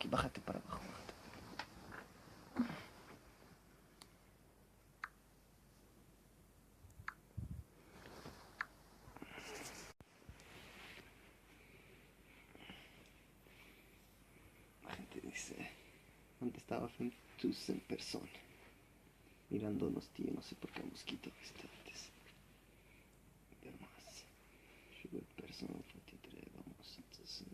aquí, bájate para abajo. La gente dice, ¿dónde estaba 2000 personas? Mirándonos, tío, no sé por qué mosquito está antes. Ver más. Sugar person 43, vamos, entonces...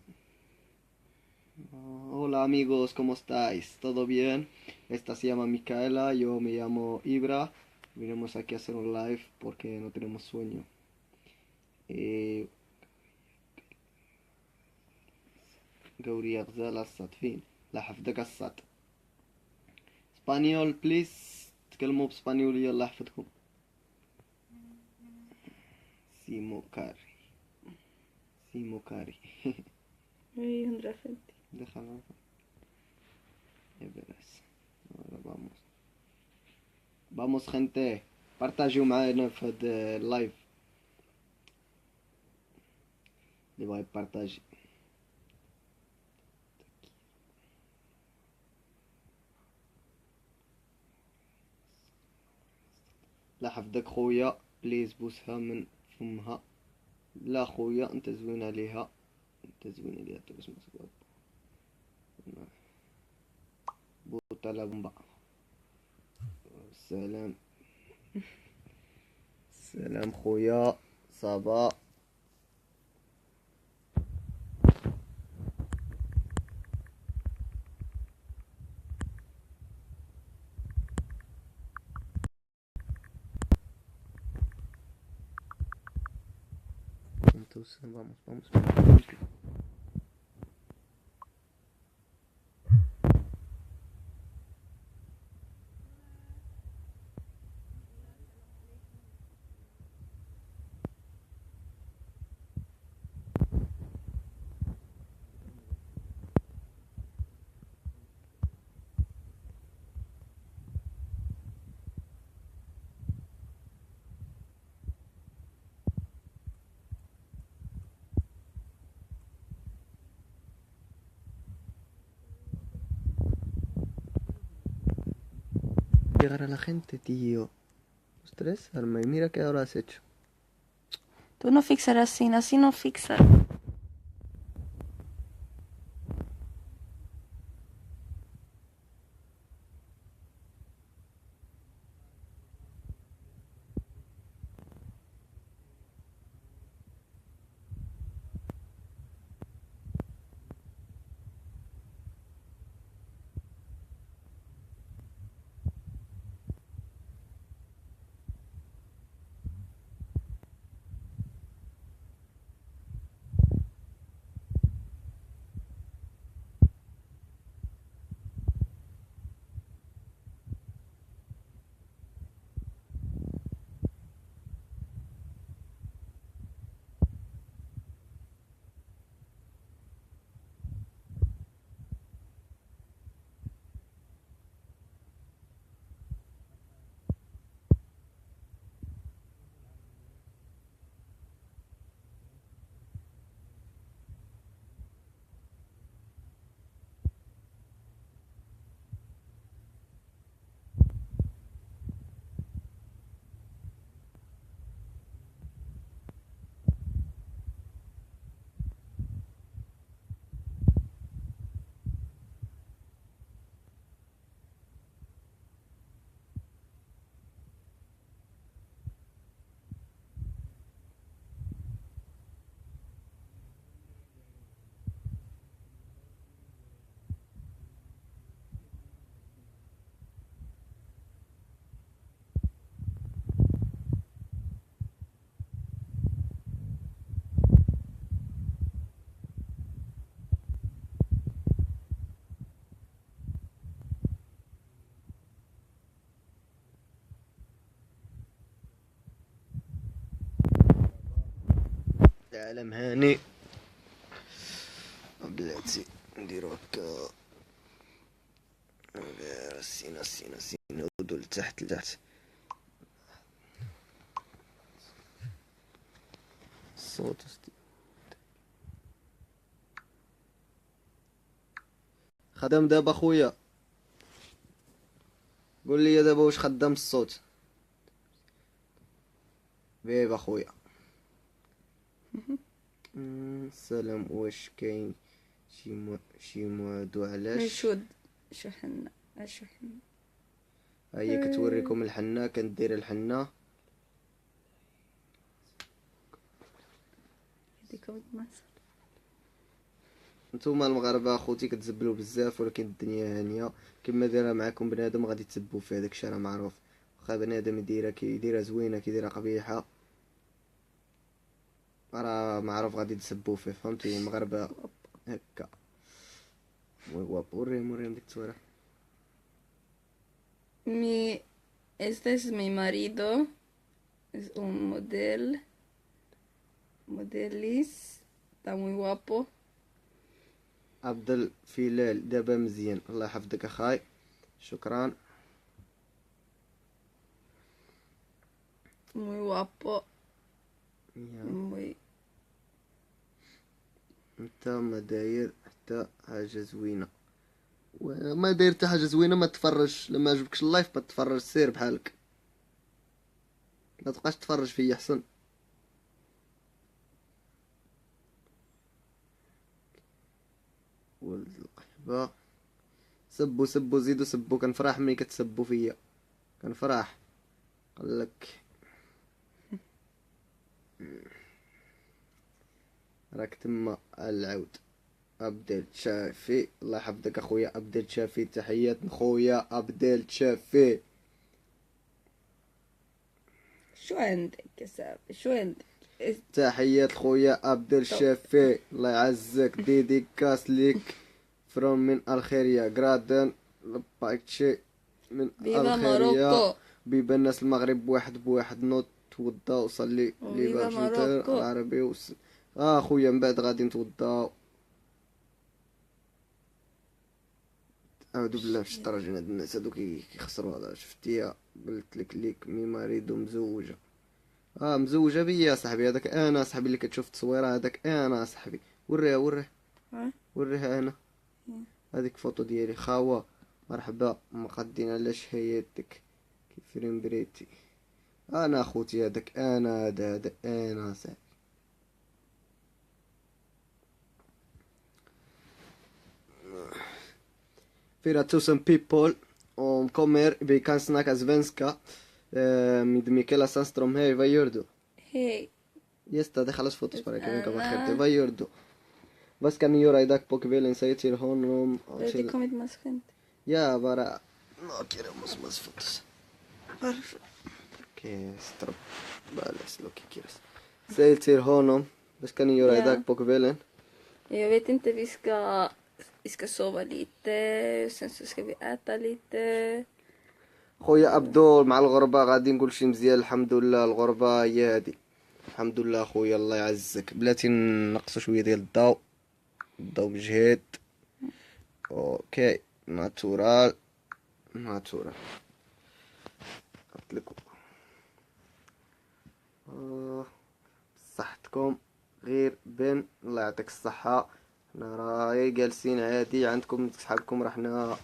Hola amigos, ¿cómo estáis? ¿Todo bien? Esta se llama Micaela, yo me llamo Ibra. Vinimos aquí a hacer un live porque no tenemos sueño. قوري غزال الصاد فين؟ لا حفظك الصاد. اسبانيول بليز. تكلموا باسبانيولية الله يحفظكم. سيمو كاري. سيمو كاري. Ay, Andrea Fenty. Déjalo. Ya verás. Ahora vamos. Vamos gente. بارتاجيو معانا في هذا اللايف. اللي بغا يبارتاجي. لا حفظك خويا بليز بوسها من فمها. لا خويا انت زوين عليها. انت زوين عليها انت باش مسكوت. بوطة لا بومبا. سلام. سلام خويا. صافا. Entonces vamos. Llegar a la gente, tío. Los tres, Arma, y mira qué ahora has hecho. Tú no fixarás así no fixa. يا عالم هاني. بلاتي نديرو هكا. سينا ودو لتحت. الصوت خدام دابا خويا، قول لي دابا واش خدام الصوت. فيفا خويا. سلام، واش كاين شي موضوع علاش؟ نشود شحن شحن ها هي كتوريكم الحنة، كندير الحنة. يديكم تماس. نتوما المغاربه اخوتي كتزبلوا بزاف، ولكن الدنيا هانيه. كما دايره معاكم بنادم غادي تسبوا فيه، داكشي راه معروف. واخا بنادم يديرها كيديرها زوينه كيديرها قبيحه، راه معروف غادي تسبوا فيه، فهمتي المغاربه هكا. وريهم ديك التصويره. Este es mi marido, es un modelis, está muy guapo. عبد الفلال دابا مزيان، الله يحفظك اخاي، شكرا. Muy guapo, يا muy... انت ما داير حتى حاجه زوينه، ما داير حتى حاجه زوينه. ما تفرج لما عجبكش اللايف، ما تفرج، سير بحالك، لا تبقاش تفرج فيا احسن. ولد القحبه، سبوا زيدوا سبوا، كنفرح ملي كتسبوا فيا، كنفرح. قالك راك تما العود. عبد الشافي، الله يحفظك اخويا عبد الشافي، تحيات خويا عبد الشافي. شو عندك يا سابي؟ شو عندك؟ تحيات خويا عبد الشافي، الله يعزك، ديديكاس ليك فروم من الخيرية جرادن باكتشي من فيفا الخيرية. ماروكو. بيبان الناس المغرب بواحد نوض توضا وصلي لي فيفا بارجنتين ماروكو. العربي خويا من بعد غادي نتوضاو. اعوذ بالله من الشيطان الرجيم، هاد الناس هادو كيخسروا. هذا شفتيها قلت لك مي ماريدو مزوجه. مزوجه بيا صاحبي، هذاك انا صاحبي اللي كتشوف التصويره، هذاك انا صاحبي. وريها وريها انا، هذيك فوتو ديالي خاوه. مرحبا، مقدين على شهيتك كيفرين بريتي. انا اخوتي، هذاك انا، هذا انا صاحبي. Fyra tusen people kommer, vi kan snacka svenska med Mikaela Sandström. Hej, vad gör du? هي Just det خلاص fotos på dig, kan vi komma أنا خير. Vad gör du? Vad ska ni göra idag på kvällen? Säg till honom och بدي till... كوميت مسخنت. Ja, bara... No, queremos más fotos. Varför? Okej, stopp. Bara läs lo que quieras. Säg till honom. Vad ska ni göra Ja. idag på kvällen? Jag vet inte, vi ska sova lite, sen så ska vi äta lite. خويا عبدول، مع الغربة غادي نقول شي مزيان. الحمد لله الغربة هي هادي، الحمد لله خويا، الله يعزك. بلاتي نقصوا شوية ديال الضوء، الضوء مجهد. اوكي، ناتورال قلتلكم. صحتكم غير بن، الله يعطيك الصحة. حنا راهي جالسين عادي عندكم صحابكم، رحنا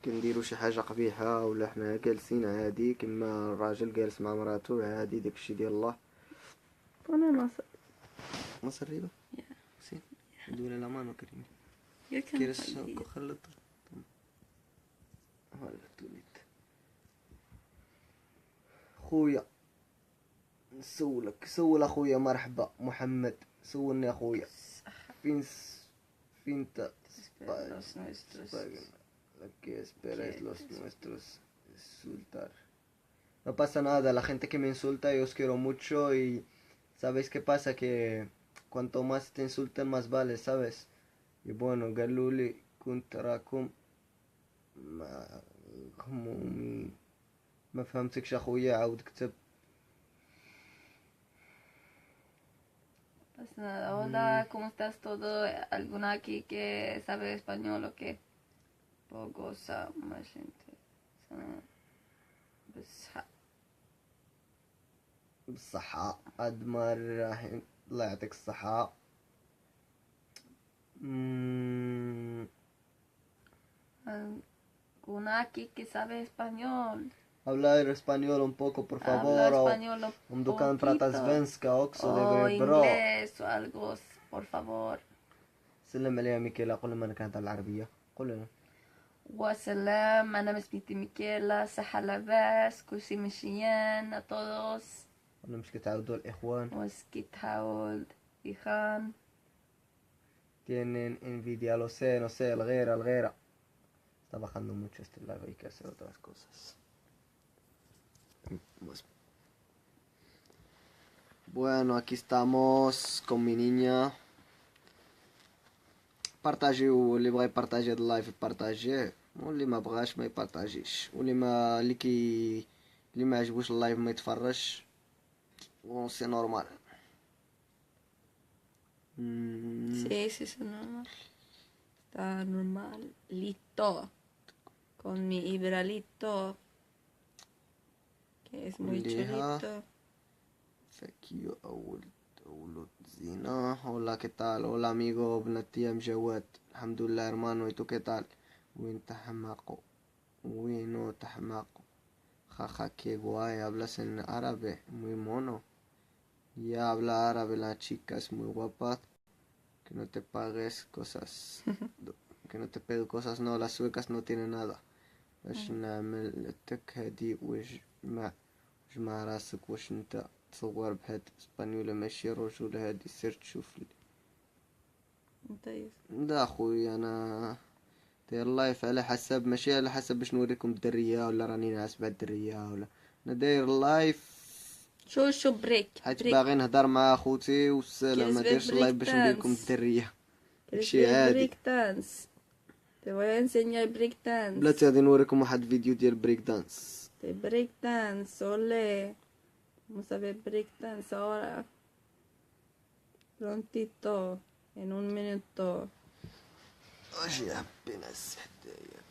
كنديرو شي حاجة قبيحة ولا حنا جالسين عادي كما الراجل جالس مع مراتو عادي، داكشي ديال الله. Pone massa. مصر ريبة Ja. سين دولة لا مانو كريمة Jag kan كيرس ha lite. خلط هلا توليت. خويا نسولك، سول اخويا. مرحبا محمد، سولني اخويا. فين انت؟ Los nuestros. Que esperáis los nuestros insultar. No pasa nada, la gente que me insulta yo os quiero mucho y ¿sabéis qué pasa? Que cuanto más te insulten más vale, ¿sabes? Y bueno, Galuli كنتراكم ما همومي. ما فهمتكش اخويا، عاود كتب. Pues nada, hola, ¿cómo estás todo? ¿Alguna aquí que sabe español o qué? Poco más gente. بس بالصحة أدمر راح، الله يعطيك الصحة. alguna aquí que sabe español. Habla español un poco, por favor. Habla español Om du kan poquito. prata svenska också, det O går bra. inglés o algo, por favor. سلم عليها ميكيلا، قول لهم أنا كانت العربية، قول لهم. وسلام, أنا اسمي ميكيلا, صحة لاباس, كل شي مشيان, a todos. قول لهم مش كتعودوا الإخوان. وسكيتهاود إخان. Tienen envidia, lo sé, no sé, el guera. Está bajando mucho este live, hay que hacer otras cosas. Bueno, aquí estamos con mi niña. بارطاجيو واللي بغى يبارطاجي هاد اللايف يبارطاجيه، واللي ما بغاش ما يبارطاجيش، اللي ما عجبوش اللايف ما يتفرجش، سي نورمال. Sí, sí, es normal. Está normalito. Con mi Ibralito. Que es muy خليها. chulito. فكيو أول زينة. hola qué tal, hola amigo بنتي مجواد. الحمد لله hermano, ¿y tú qué tal? وين تحماقو وينو تحماقو jaja qué guay, hablas en árabe, muy mono. Ya habla árabe la chica, es muy guapa. Que no te pagues cosas. Que no te pegue cosas, no, las suecas no tienen nada. باش نعمل لك هادي وجمع راسك واش انت تصور بهاد اسبانيولا ماشي رجولة هادي، سير تشوف لي. لا خويا انا داير لايف على حسب، ماشي على حسب باش نوريكم الدرية ولا راني ناعس مع الدرية، ولا انا داير لايف شو بريك. حيت باغي نهضر مع اخوتي والسلام، ما دايرش لايف باش نوريكم الدرية. شي عادي. بريك دانس. Te voy a enseñar break dance. بلاتي غادي نوريكم واحد الفيديو ديال بريك دانس. De break dance, ole. Vamos a ver break dance ahora. Prontito. En un minuto. اجي apenas هدايا.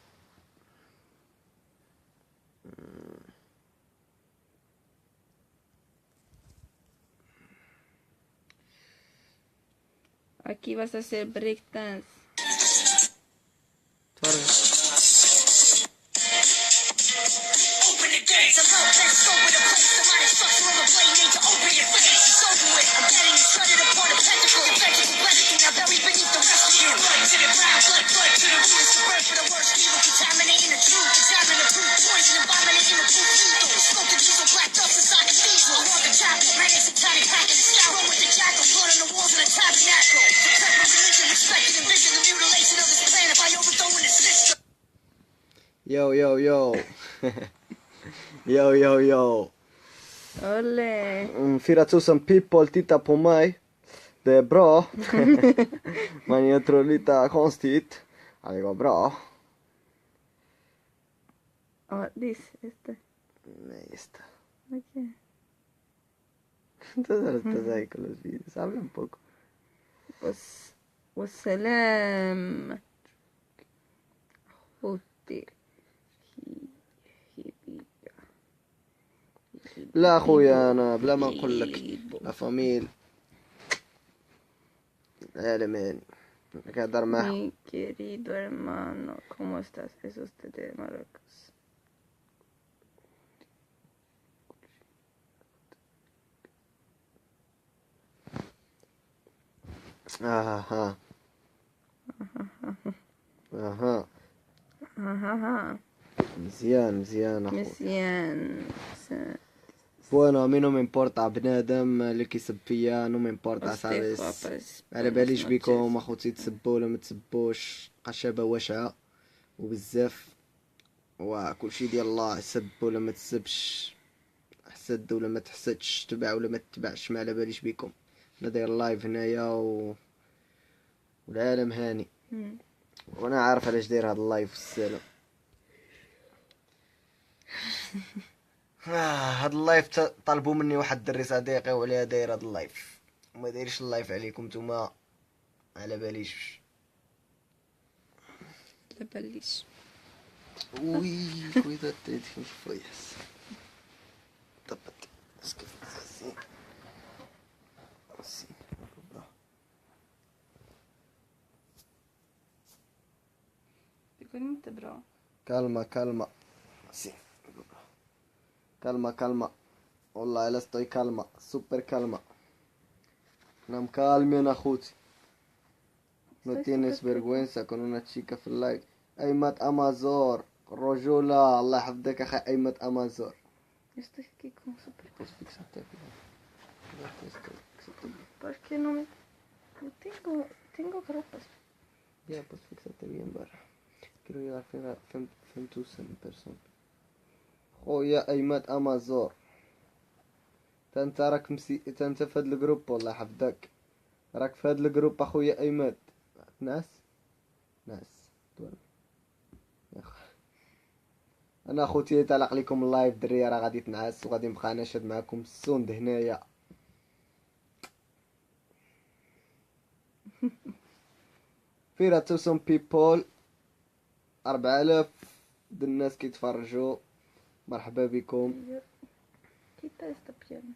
Aquí vas a hacer break dance. تفرج. Yo, yo, yo. Yo, yo, yo. Ole. Fyra tusen people tittar på mig. Det är bra. Men jag tror lite konstigt. Ja, det går bra. Oh, this, este. Nej, just det. Okay. Estás ahí con los vídeos. Habla un poco. Pues, والسلام. أخوتي. لا اخويا انا بلا ما نقول لك لا فاميل عالماني كهضر معاها. Mi querido hermano, ¿cómo estás? Es usted de Marruecos. اها اها Ajá. مزيان اخويا. مزيان. Bueno, a mí no me importa بنادم اللي كيسب فيا، no me importa Os dejo sabes. pues, على buenas باليش بيكم noches. اخوتي تسبوا ولا ما تسبوش، قشابه واشعه وبزاف، وكل شيء ديال الله. سب ولا ما تسبش، حسد ولا ما تحسدش، تبع ولا ما تتبعش، ما على باليش بيكم. انا داير لايف هنايا والعالم هاني، وانا عارف علاش داير هذا اللايف السلام. هاد اللايف طلبوا مني واحد الدري صديقي وعليها داير هاد اللايف، وما دايرش اللايف عليكم نتوما، على باليش. لا بليش. Uy, cuídate, dije follas. Tápate. Es que así. Así. fue inte bra. Calma, calma. Sí. Calma, calma. والله لا estoy calma. Super calma. نام calmen أخوتي. No Estoy tienes súper vergüenza con una chica في اللايك. أيمت أمازور. رجولة الله يحفظك أخي أيمت أمازور. Yo estoy aquí como súper. Pues fíjate bien. Fíjate bien. ¿Por qué no me.? Yo tengo ropas. Ya, pues fíjate bien, barra. Quiero llegar a 5000 personas. خويا أيمت أمازور. انت راك انت في هاد الجروب والله يحفظك. راك في هاد الجروب اخويا ايمن. ناس دول يا اخي. انا اخوتي تعلق لكم اللايف دريه راه غادي تنعس وغادي نبقى نشهد معكم السوند هنايا. فيرا تو سم بيبول 4000 د الناس كيتفرجوا. مرحبا بكم. Quita esta pierna.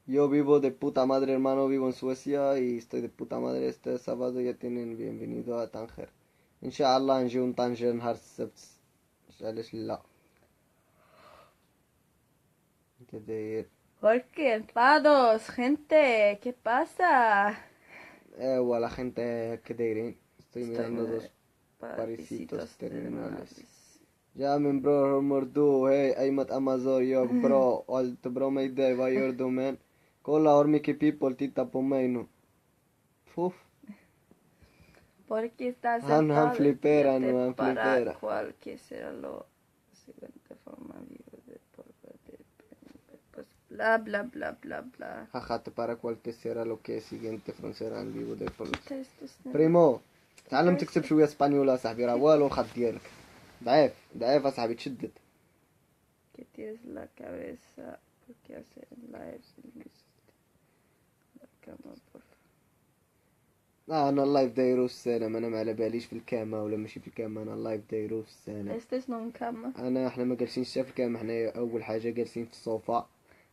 Yo vivo de puta madre, hermano, vivo en Suecia y estoy de puta madre. Este sábado ya tienen bienvenido a Tánger. Inshallah نجيو طنجة نهار السبت. علاش لا. انت داير. ¿Por qué enfados, gente? ¿Qué pasa? ايوا la gente que دايرين. Estoy Estoy mirando dos parisitos parisitos terminales. terminales. Ya min bro mordu hey ايمت امازور يو برو قلت برو ميداي بايور دومين كولا اورميكي بيبول تيتا بومينو فوف. Porque estás Han sentado flipera ya no han para flipera. cuál que será lo siguiente forma vivo de por pues bla bla bla bla bla. Jajate para cual que será lo que es siguiente frontera en vivo de por. Quita esto, بريمو تعلم تكتب eso. شوية اسبانيول يا صاحبي راه والو الخط ديالك. ضعيف ضعيف يا صاحبي تشدد. Que tienes la cabeza porque hace lives la cama por انا اللايف دايرو السلام انا ما على باليش في الكامة ولا ماشي في الكامة انا اللايف دايرو السلام. Este es no un cama. احنا ما جالسينش في الكامة احنا اول حاجة جالسين في الصوفا.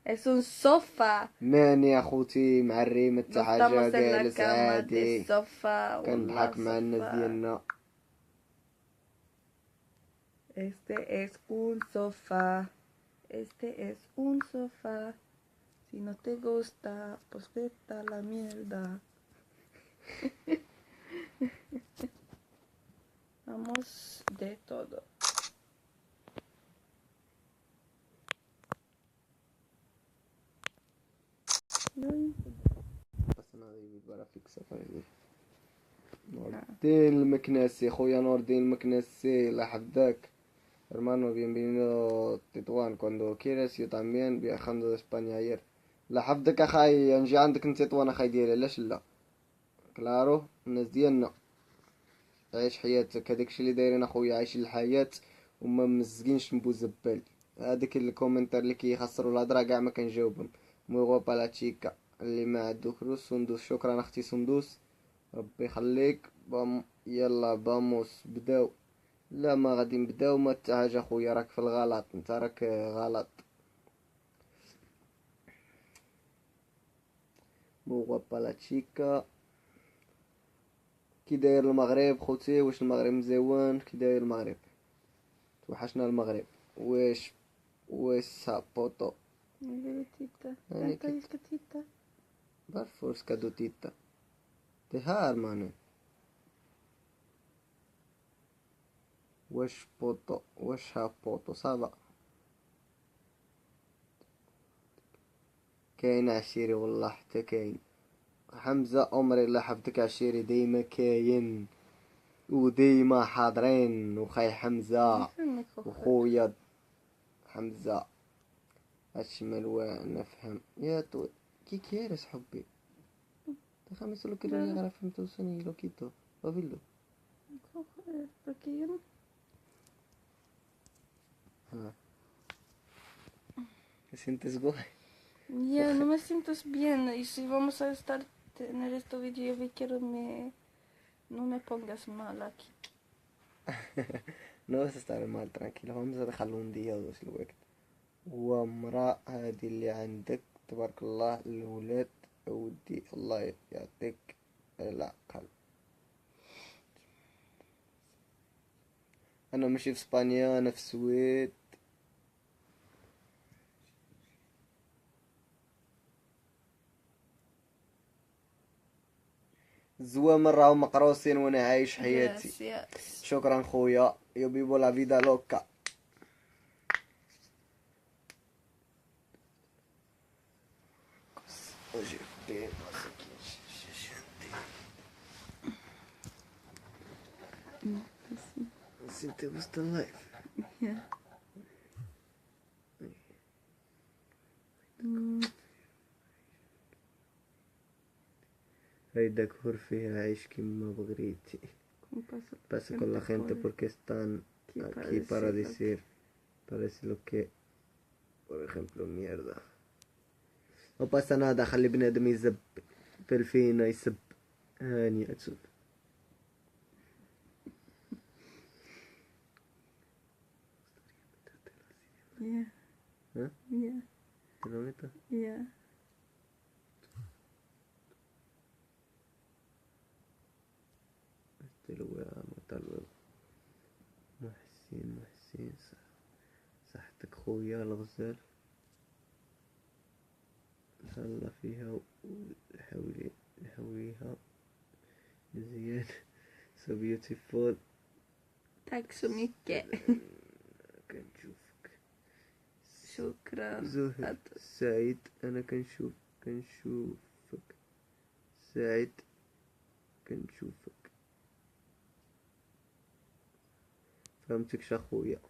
Es un sofá. ماني يا خوتي معري No حتى حاجة estamos en la جالس cama de عادي. sofá o la كنضحك مع الناس sofá. ديالنا. Este es un sofá. Este es un sofá. Si no te gusta, pues vete a la mierda. Vamos de todo. بس انا برا فيك سفر. نور الدين المكناسي خويا نور الدين المكناسي الله يحفظك. Hermano, bienvenido تطوان cuando quieras yo también viajando de España ayer. لحفظك اخاي نجي عندك انت تطوان اخاي ديالي علاش لا. كلارو الناس ديالنا عيش حياتك هذاك الشيء اللي دايرين اخويا عايشين الحياة وما مزقينش نبو زبال. هذاك الكومنتار اللي كيخسروا الهضره كاع ما كنجاوبهم. مي غوا با تشيكا اللي ما عندو فلوس سندوس. شكرا اختي سندوس ربي يخليك. يلا باموس بداو. لا ما غادي نبداو ما حتى حاجه خويا راك في الغلط انت راك غلط. مو با تشيكا. كي داير المغرب خوتي واش المغرب مزيون كي داير المغرب توحشنا المغرب واش سابوتو. Tita. يعني Tanta كيت tita. برفورس كادو تيتا تهار ماني واش بوطو واش هابوطو صافا. كاين عشيري والله حتى كاين. حمزة عمري الله يحفظك عشيري ديما كاين وديما حاضرين وخاي حمزة وخويا حمزة أشمل ونفهم يا تو كي كيرس حبي تخمس لو كيلو يغرا فهمتو سني لو كيتو وفيلو Porque yo no. ها sientes guay. Ya no me siento bien. Y si vamos a tener este video, yo quiero no me pongas mal aquí. No vas a estar mal tranquilo vamos a dejarlo un día o dos الوقت. وامرأة هذه اللي عندك تبارك الله الولاد ودي الله يعطيك العقل. انا ماشي في اسبانيا، انا في السويد. زوا مرة ومقروسين وانا عايش حياتي. Yes, yes. شكرا خويا، يو بيبو لا فيدا لوكا. Si te gusta el live. Yeah. هيدا كفر فيها عيش كيما بغريتي. Pasa con la gente porque están aquí para decir lo que, por ejemplo, mierda. No pasa nada، خلي بنادم يزب بالفينا يسب هاني أتسب. Yeah. ها؟ Yeah. كيلومتر؟ Yeah. استلو يا مطلب. محسين صحتك خويا الغزال. هلا فيها وحاوليها مزيان. so beautiful. Tack så mycket. كنشوفك. شكرا. زهر سعيد. أنا كنشوفك سعيد. كنشوفك. فهمتكش أخويا.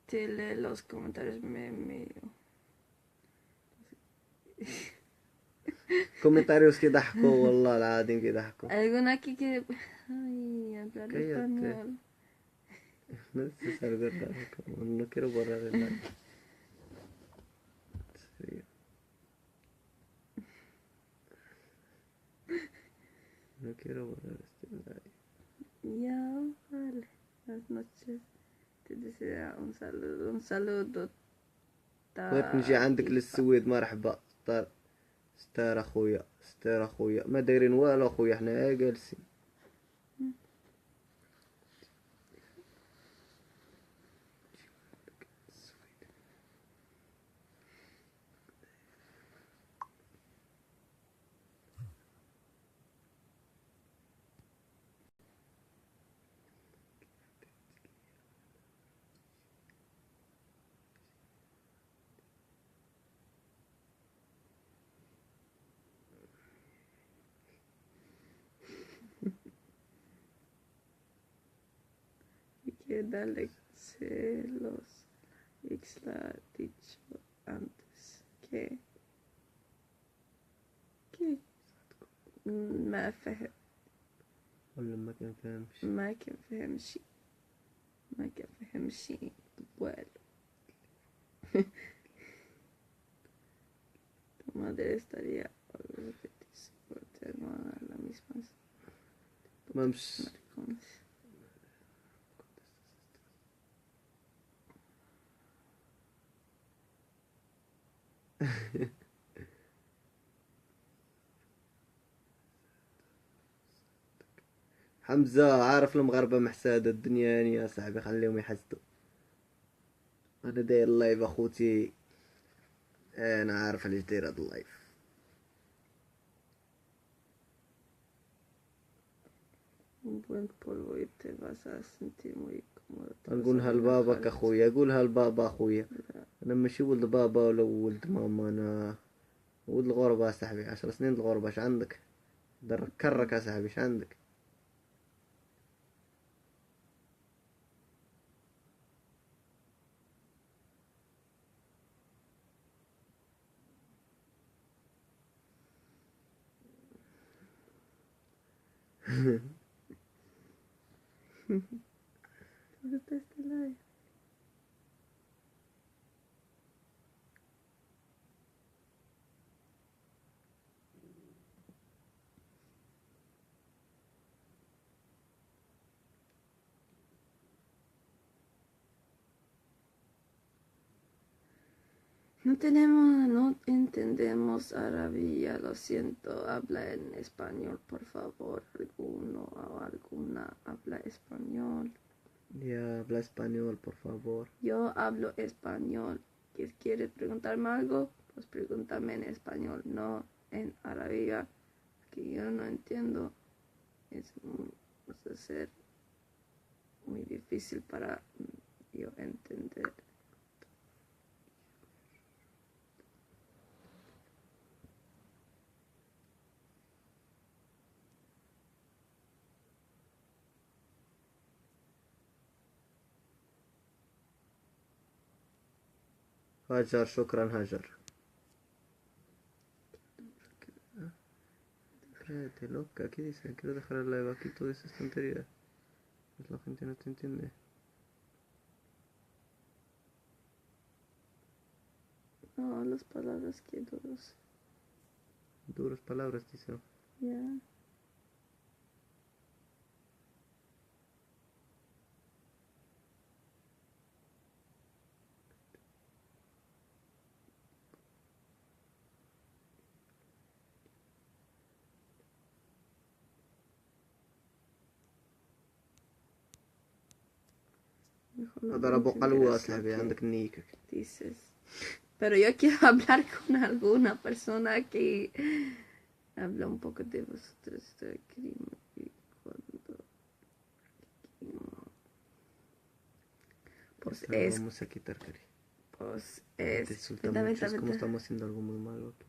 Till los comentarios me كومنتاريوس كيضحكوا والله العظيم كيضحكوا. alguna aquí quiere ay hablar español. No es necesario verdad, no quiero borrar el live. Sí. No quiero borrar este live. Ya, vale. Buenas noches. Te deseo un saludo. بغيت نجي عندك للسويد مرحبا. ستار اخويا ما دايرين والو اخويا، حنا جالسين. Que dale celos. Ixla dicho antes que ما فهم ولا ما كان فاهمش. ما كان فهم شيء والو. Tu madre estaría feliz por tener las mismas مامش. حمزة عارف المغاربة محسادة الدنيا يعني يا صاحبي، خليهم يحسدوا. انا داير اللايف اخوتي، انا عارف علاش داير هاد اللايف. buen polvo y te vas a sentir muy cómodo. نقولها لباباك اخويا، قولها لبابا اخويا. انا ماشي ولد بابا ولا ولد ماما، انا ولد الغربة صاحبي. 10 سنين الغربة. اش عندك؟ درك كرك يا صاحبي، اش عندك؟ No entendemos árabe, lo siento. Habla en español, por favor. Alguno o alguna habla español. Ya habla español, por favor. Yo hablo español. ¿Quieres preguntarme algo? Pues pregúntame en español, no en árabe, que yo no entiendo. Va a ser muy difícil para yo entender. Hajar, shukran, Hajar. Cállate, loca, ¿qué dice? Quiero dejar el live aquí, todas esas tonterías. Pues la gente no te entiende. No, las palabras que duros. Duras palabras, dice. Ya. Mejor no هذا ربو entenderás قلوة lo لعبي que عندك نيكك. dices. Pero yo quiero hablar con alguna persona que habla un poco de vosotros. Pues Te lo vamos a quitar, Cari. pues Te es insulta mucho, es como fundamentalmente. estamos haciendo algo muy malo aquí.